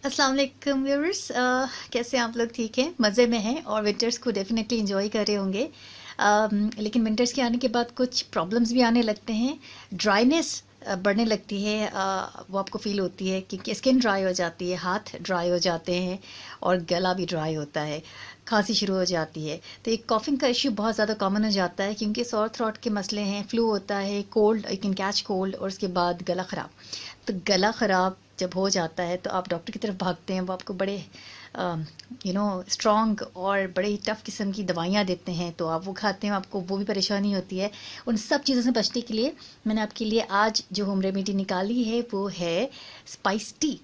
अस्सलाम वालेकुम व्यूअर्स, कैसे हैं आप लोग? ठीक हैं, मज़े में हैं और विंटर्स को डेफिनेटली एंजॉय कर रहे होंगे। लेकिन विंटर्स के आने के बाद कुछ प्रॉब्लम्स भी आने लगते हैं। ड्राइनेस बढ़ने लगती है, वो आपको फील होती है क्योंकि स्किन ड्राई हो जाती है, हाथ ड्राई हो जाते हैं और गला भी ड्राई होता है, खांसी शुरू हो जाती है। तो एक कॉफिंग का इश्यू बहुत ज़्यादा कॉमन हो जाता है क्योंकि सॉर थ्रोट के मसले हैं, फ्लू होता है, cold, you can catch cold और उसके बाद गला ख़राब। तो गला ख़राब जब हो जाता है तो आप डॉक्टर की तरफ भागते हैं, वो आपको बड़े स्ट्रॉन्ग और बड़े ही टफ़ किस्म की दवाइयाँ देते हैं, तो आप वो खाते हैं, आपको वो भी परेशानी होती है। उन सब चीज़ों से बचने के लिए मैंने आपके लिए आज जो होम रेमेडी निकाली है वो है स्पाइस टी।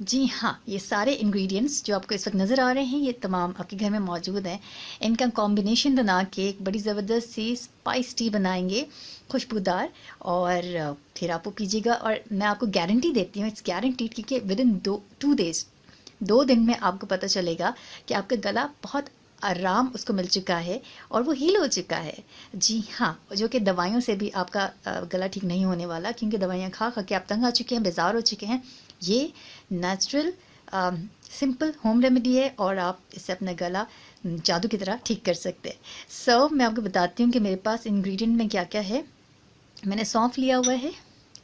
जी हाँ, ये सारे इंग्रेडिएंट्स जो आपको इस वक्त नज़र आ रहे हैं ये तमाम आपके घर में मौजूद हैं। इनका कॉम्बिनेशन बना के एक बड़ी ज़बरदस्त सी स्पाइस टी बनाएंगे, खुशबूदार, और फिर आप वो पीजिएगा। और मैं आपको गारंटी देती हूँ, इट्स गारंटीड, क्योंकि विद इन 2 डेज़, 2 दिन में आपको पता चलेगा कि आपका गला बहुत आराम उसको मिल चुका है और वो हील हो चुका है। जी हाँ, जो कि दवाइयों से भी आपका गला ठीक नहीं होने वाला, क्योंकि दवाइयाँ खा खा के आप तंग आ चुके हैं, बेजार हो चुके हैं। ये नेचुरल सिंपल होम रेमेडी है और आप इससे अपना गला जादू की तरह ठीक कर सकते हैं। मैं आपको बताती हूँ कि मेरे पास इंग्रेडिएंट में क्या क्या है। मैंने सौंफ लिया हुआ है,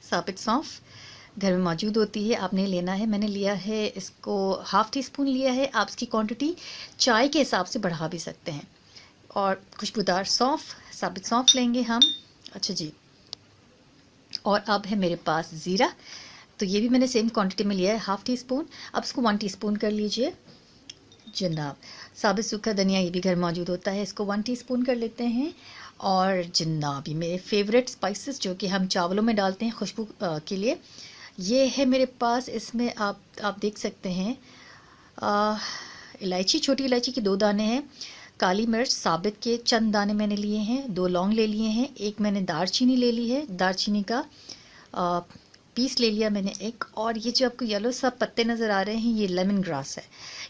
साबित सौंफ घर में मौजूद होती है, आपने लेना है। मैंने लिया है इसको, हाफ़ टी स्पून लिया है। आप इसकी क्वांटिटी चाय के हिसाब से बढ़ा भी सकते हैं। और खुशबूदार सौंफ, साबित सौंफ लेंगे हम। अच्छा जी, और अब है मेरे पास ज़ीरा, तो ये भी मैंने सेम क्वांटिटी में लिया है, हाफ़ टी स्पून। अब इसको 1 टीस्पून कर लीजिए। जनाब, साबित सूखा धनिया ये भी घर मौजूद होता है, इसको 1 टीस्पून कर लेते हैं। और जनाब, ये मेरे फेवरेट स्पाइसेस जो कि हम चावलों में डालते हैं खुशबू के लिए, ये है मेरे पास। इसमें आप देख सकते हैं, इलायची, छोटी इलायची के 2 दाने हैं, काली मिर्च साबित के चंद दाने मैंने लिए हैं, 2 लौंग ले लिए हैं, एक मैंने दालचीनी ले ली है, दालचीनी का पीस ले लिया मैंने एक। और ये जो आपको येलो सा पत्ते नज़र आ रहे हैं, ये लेमन ग्रास है।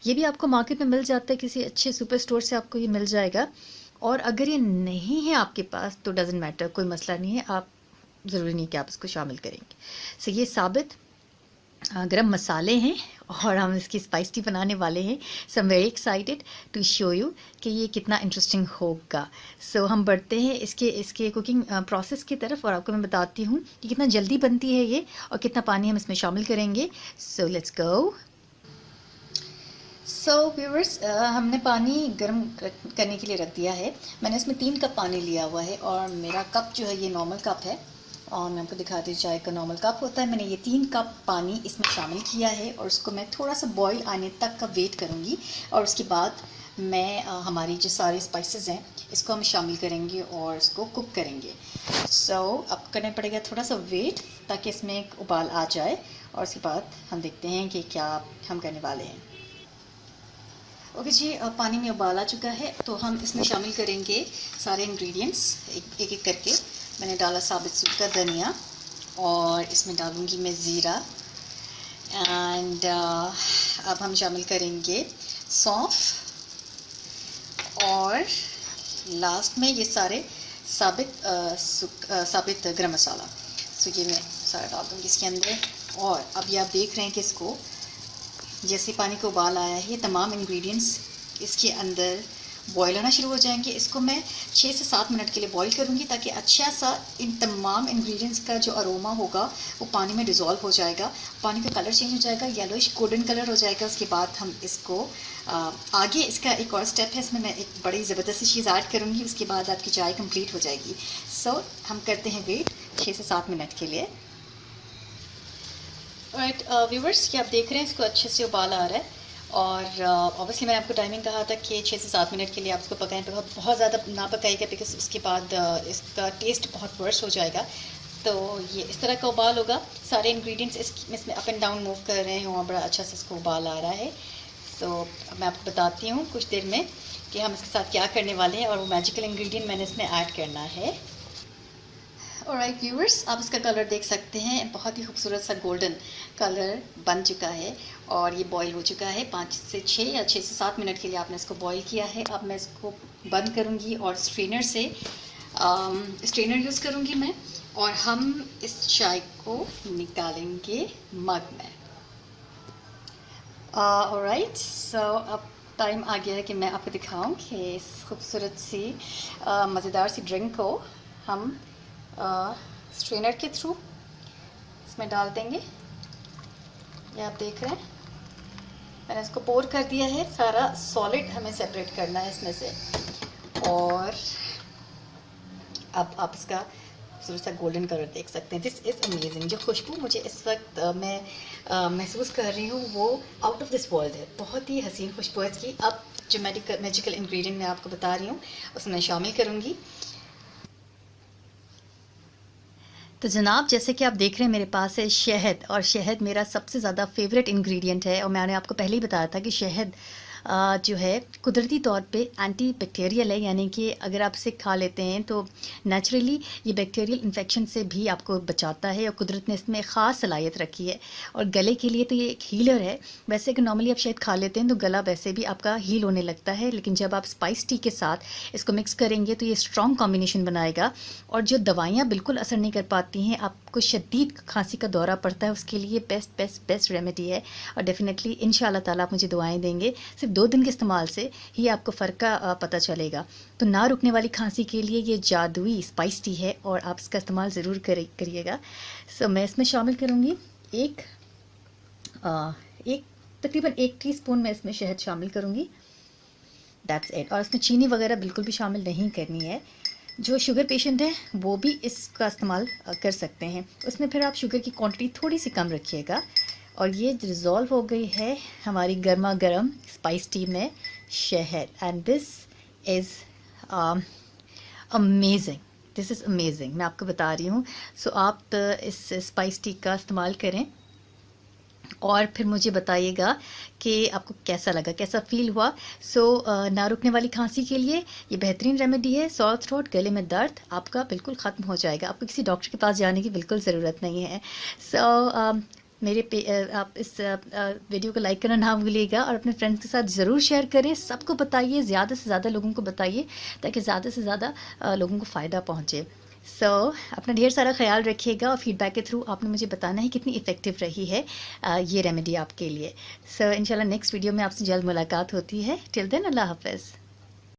ये भी आपको मार्केट में मिल जाता है, किसी अच्छे सुपर स्टोर से आपको ये मिल जाएगा। और अगर ये नहीं है आपके पास तो डजेंट मैटर, कोई मसला नहीं है, आप ज़रूरी नहीं कि आप इसको शामिल करेंगे। ये साबित गरम मसाले हैं और हम इसकी स्पाइस टी बनाने वाले हैं। I am very excited to show you कि ये कितना इंटरेस्टिंग होगा। हम बढ़ते हैं इसके कुकिंग प्रोसेस की तरफ और आपको मैं बताती हूँ कि कितना जल्दी बनती है ये और कितना पानी हम इसमें शामिल करेंगे। Let's go. व्यूअर्स, हमने पानी गर्म करने के लिए रख दिया है। मैंने इसमें 3 कप पानी लिया हुआ है और मेरा कप जो है ये नॉर्मल कप है, और मैं आपको दिखाती हूँ चाय का नॉर्मल कप होता है। मैंने ये 3 कप पानी इसमें शामिल किया है और उसको मैं थोड़ा सा बॉईल आने तक का वेट करूँगी। और उसके बाद मैं हमारी जो सारे स्पाइसेस हैं इसको हम शामिल करेंगे और इसको कुक करेंगे। अब करना पड़ेगा थोड़ा सा वेट, ताकि इसमें एक उबाल आ जाए और उसके बाद हम देखते हैं कि क्या हम करने वाले हैं। ओके जी, पानी में उबाल आ चुका है, तो हम इसमें शामिल करेंगे सारे इंग्रेडिएंट्स एक एक करके। मैंने डाला साबित सूखा धनिया और इसमें डालूंगी मैं ज़ीरा, एंड अब हम शामिल करेंगे सौंफ, और लास्ट में ये सारे साबित गरम मसाला। ये मैं सारा डाल दूँगी इसके अंदर। और अब ये आप देख रहे हैं कि इसको जैसे पानी को उबाल आया है, ये तमाम इंग्रेडिएंट्स इसके अंदर बॉईल होना शुरू हो जाएंगे। इसको मैं 6 से 7 मिनट के लिए बॉईल करूंगी, ताकि अच्छा सा इन तमाम इंग्रेडिएंट्स का जो अरोमा होगा वो पानी में डिज़ोल्व हो जाएगा, पानी का कलर चेंज हो जाएगा, येलोइश गोल्डन कलर हो जाएगा। उसके बाद हम इसको आगे इसका एक और स्टेप है, इसमें मैं एक बड़ी ज़बरदस्त चीज़ ऐड करूँगी, उसके बाद आपकी चाय कंप्लीट हो जाएगी। हम करते हैं वेट 6 से 7 मिनट के लिए। राइट व्यूवर्स, कि आप देख रहे हैं इसको अच्छे से उबाल आ रहा है, और ऑब्वियसली मैंने आपको टाइमिंग कहा था कि 6 से 7 मिनट के लिए आप इसको पकाएं। बहुत ज़्यादा ना पकाइएगा, बिकॉज उसके बाद इसका टेस्ट बहुत वर्स हो जाएगा। तो ये इस तरह का उबाल होगा, सारे इंग्रेडिएंट्स इसमें अप एंड डाउन मूव कर रहे हैं और बड़ा अच्छा से इसको उबाल आ रहा है। अब मैं आपको बताती हूँ कुछ देर में कि हम इसके साथ क्या करने वाले हैं, और वो मैजिकल इंग्रेडिएंट मैंने इसमें ऐड करना है। ऑलराइट व्यूअर्स, आप इसका कलर देख सकते हैं, बहुत ही खूबसूरत सा गोल्डन कलर बन चुका है और ये बॉईल हो चुका है। 5 से 6 या 6 से 7 मिनट के लिए आपने इसको बॉईल किया है। अब मैं इसको बंद करूँगी और स्ट्रेनर यूज़ करूँगी मैं, और हम इस चाय को निकालेंगे मग में। ऑलराइट, सो अब टाइम आ गया है कि मैं आपको दिखाऊं कि इस खूबसूरत सी मज़ेदार सी ड्रिंक को हम स्ट्रेनर के थ्रू इसमें डाल देंगे। ये आप देख रहे हैं, मैंने इसको पोर कर दिया है। सारा सॉलिड हमें सेपरेट करना है इसमें से। और अब आप इसका खूबसूरत सा गोल्डन कलर देख सकते हैं। This is amazing. जो खुशबू मुझे इस वक्त मैं महसूस कर रही हूँ वो आउट ऑफ दिस वर्ल्ड है। बहुत ही हसीन खुशबू है इसकी। अब जो मैजिकल इंग्रेडिएंट मैं आपको बता रही हूँ उसमें शामिल करूँगी। तो जनाब, जैसे कि आप देख रहे हैं मेरे पास है शहद, और शहद मेरा सबसे ज़्यादा फेवरेट इंग्रेडिएंट है। और मैंने आपको पहले ही बताया था कि शहद जो है कुदरती तौर पे एंटी बैक्टीरियल है, यानी कि अगर आप इसे खा लेते हैं तो नेचुरली ये बैक्टीरियल इन्फेक्शन से भी आपको बचाता है। और कुदरत ने इसमें ख़ास सलाहियत रखी है। और गले के लिए तो ये एक हीलर है। वैसे अगर नॉर्मली आप शहद खा लेते हैं तो गला वैसे भी आपका हील होने लगता है, लेकिन जब आप स्पाइस टी के साथ इसको मिक्स करेंगे तो ये स्ट्रॉन्ग कॉम्बिनेशन बनाएगा। और जो दवाइयाँ बिल्कुल असर नहीं कर पाती हैं, आपको शदीद खांसी का दौरा पड़ता है, उसके लिए बेस्ट बेस्ट बेस्ट रेमेडी है। और डेफिनेटली इंशाल्लाह ताला आप मुझे दुआएं देंगे। सिर्फ 2 दिन के इस्तेमाल से ही आपको फ़र्क का पता चलेगा। तो ना रुकने वाली खांसी के लिए ये जादुई स्पाइस टी है और आप इसका इस्तेमाल ज़रूर करिएगा। सो मैं इसमें शामिल करूँगी एक तकरीबन 1 टीस्पून मैं इसमें शहद शामिल करूँगी। That's it. और इसमें चीनी वगैरह बिल्कुल भी शामिल नहीं करनी है। जो शुगर पेशेंट है वो भी इसका इस्तेमाल कर सकते हैं। उसमें फिर आप शुगर की क्वांटिटी थोड़ी सी कम रखिएगा। और ये रिज़ॉल्व हो गई है हमारी गर्मा गर्म स्पाइस टी में शहद। And this is amazing. This is amazing, मैं आपको बता रही हूँ। सो आप इस स्पाइस टी का इस्तेमाल करें और फिर मुझे बताइएगा कि आपको कैसा लगा, कैसा फ़ील हुआ। सो ना रुकने वाली खांसी के लिए ये बेहतरीन रेमेडी है। सॉर थ्रोट, गले में दर्द आपका बिल्कुल ख़त्म हो जाएगा। आपको किसी डॉक्टर के पास जाने की बिल्कुल ज़रूरत नहीं है। सो आप इस वीडियो को लाइक करना ना भूलिएगा और अपने फ्रेंड्स के साथ ज़रूर शेयर करें। सबको बताइए, ज़्यादा से ज़्यादा लोगों को बताइए ताकि ज़्यादा से ज़्यादा लोगों को फ़ायदा पहुँचे। अपना ढेर सारा ख्याल रखिएगा और फीडबैक के थ्रू आपने मुझे बताना है कितनी इफ़ेक्टिव रही है ये रेमेडी आपके लिए। इंशाल्लाह नेक्स्ट वीडियो में आपसे जल्द मुलाकात होती है। टिल देन अल्लाह हाफ़िज़।